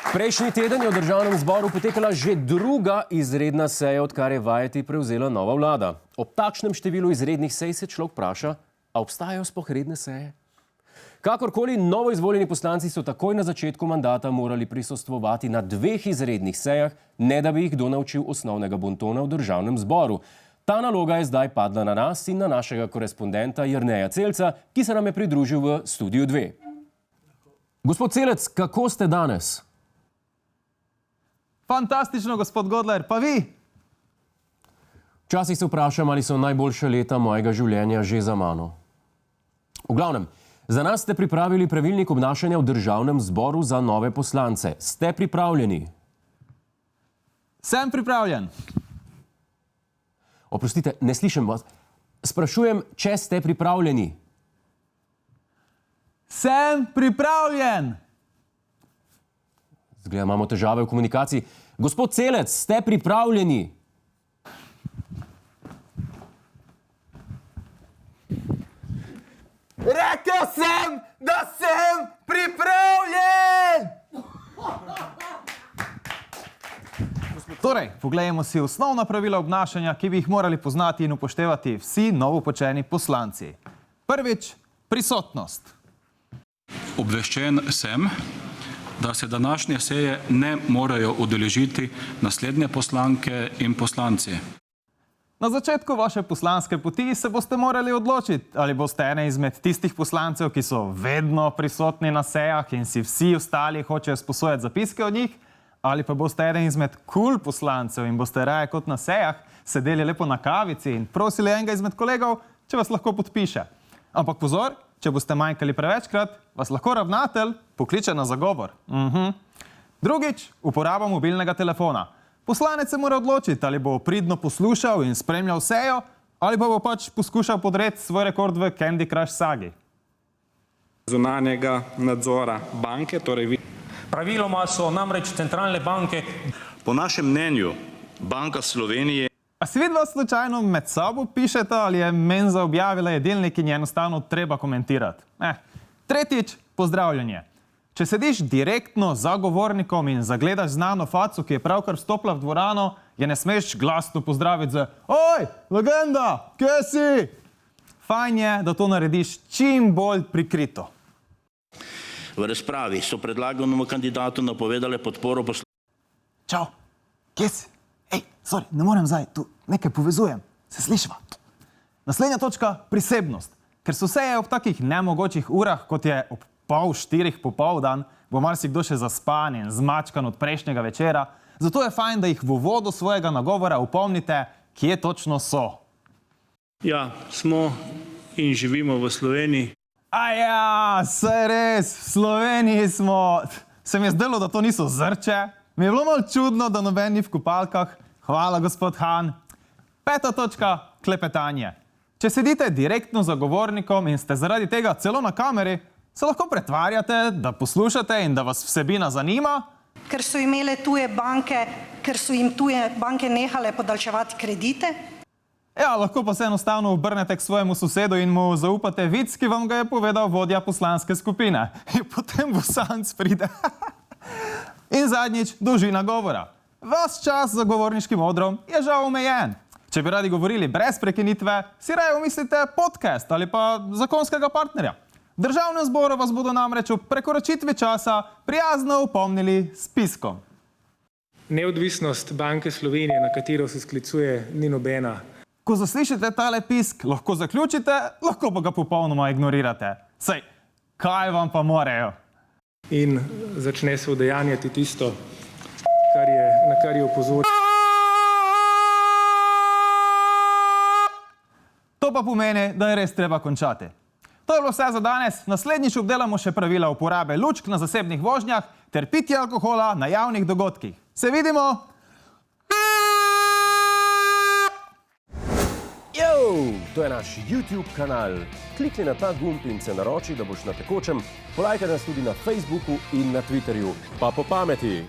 Prejšnji teden je v državnem zboru potekala že druga izredna seja, odkar je vajeti prevzela nova vlada. Ob takšnem številu izrednih sej se človek vpraša, a obstajajo sploh redne seje? Kakorkoli, novoizvoljeni poslanci so takoj na začetku mandata morali prisostvovati na 2 izrednih sejah, ne da bi jih kdo naučil osnovnega bontona v državnem zboru. Ta naloga je zdaj padla na nas in na našega korespondenta Jerneja Celca, ki se nam je pridružil v Studiu 2. Gospod Celec, kako ste danes? Fantastično, gospod Godler, pa vi? Včasih se vprašam, ali so najboljša leta mojega življenja že za mano. V glavnem, za nas ste pripravili pravilnik obnašanja v državnem zboru za nove poslance. Ste pripravljeni? Sem pripravljen. Oprostite, ne slišim vas. Sprašujem, če ste pripravljeni. Sem pripravljen. Zgleda, imamo težave v komunikaciji. Gospod Celec, ste pripravljeni? Rekel sem, da sem pripravljen! Torej, poglejmo si osnovna pravila obnašanja, ki bi jih morali poznati in upoštevati vsi novopečeni poslanci. Prvič, prisotnost. Obveščen sem, da se današnje seje ne morejo udeležiti naslednje poslanke in poslanci. Na začetku vaše poslanske poti se boste morali odločiti, ali boste ene izmed tistih poslancev, ki so vedno prisotni na sejah in si vsi ostali hočejo sposojati zapiske od njih, ali pa boste eden izmed cool poslancev in boste raje kot na sejah sedeli lepo na kavici in prosili enega izmed kolegov, če vas lahko podpiše. Ampak pozor, če boste manjkali prevečkrat, vas lahko ravnatelj pokliče na zagovor. Drugič, uporaba mobilnega telefona. Poslanec se mora odločiti, ali bo pridno poslušal in spremljal sejo, ali pa bo pač poskušal podreti svoj rekord v Candy Crush sagi. Zunanjega nadzora banke, torej Praviloma so namreč centralne banke. Po našem mnenju, Banka Slovenije. A si vidva slučajno med sabo pišete, ali je Menza objavila jedilnik in je enostavno treba komentirati? Tretjič, pozdravljanje. Če sediš direktno za govornikom in zagledaš znano faco, ki je pravkar vstopila v dvorano, je ne smeš glasno pozdraviti z "Oj, legenda, kje si?" Fajn je, da to narediš čim bolj prikrito. V razpravi so predlaganemu kandidatu napovedale podporo Čau, kje si? Ne morem zdaj, tu nekaj povezujem, se slišva. Naslednja točka, prisebnost. Ker so seje ob takih nemogočih urah, kot je ob 3:30 popoldan, bo marsikdo še zaspan in zmačkan od prejšnjega večera, zato je fajn, da jih v uvodu svojega nagovora upomnite, kje točno so. Ja, smo in živimo v Sloveniji. Aja, saj res, v Sloveniji smo. Se mi je zdelo, da to niso Zrče. Mi je bilo malo čudno, da noben ni v kopalkah. Hvala, gospod Han. 5. točka, klepetanje. Če sedite direktno za govornikom in ste zaradi tega celo na kameri, se lahko pretvarjate, da poslušate in da vas vsebina zanima. Ker so imele tuje banke, ker so jim tuje banke nehale podaljševati kredite. Ja, lahko pa se enostavno obrnete k svojemu sosedu in mu zaupate vic, ki vam ga je povedal vodja poslanske skupine. In potem bosanc pride. In zadnjič, dolžina govora. Ves čas za govorniškim odrom je žal omejen. Če bi radi govorili brez prekinitve, si raje umislite podcast ali pa zakonskega partnerja. V državnem zboru vas bodo namreč ob prekoračitvi časa prijazno opomnili s piskom. Neodvisnost Banke Slovenije, na katero se sklicuje, ni nobena. Ko zaslišite tale pisk, lahko zaključite, lahko pa ga popolnoma ignorirate. Saj, kaj vam pa morejo? In začne se udejanjati tisto, na kar je opozoril. To pa pomeni, da je res treba končati. To je bilo vse za danes. Naslednjič obdelamo še pravila uporabe lučk na zasebnih vožnjah ter pitje alkohola na javnih dogodkih. Se vidimo! To je naš YouTube kanal. Klikni na ta gumb in se naroči, da boš na tekočem. Polajkaj nas tudi na Facebooku in na Twitterju. Pa po pameti!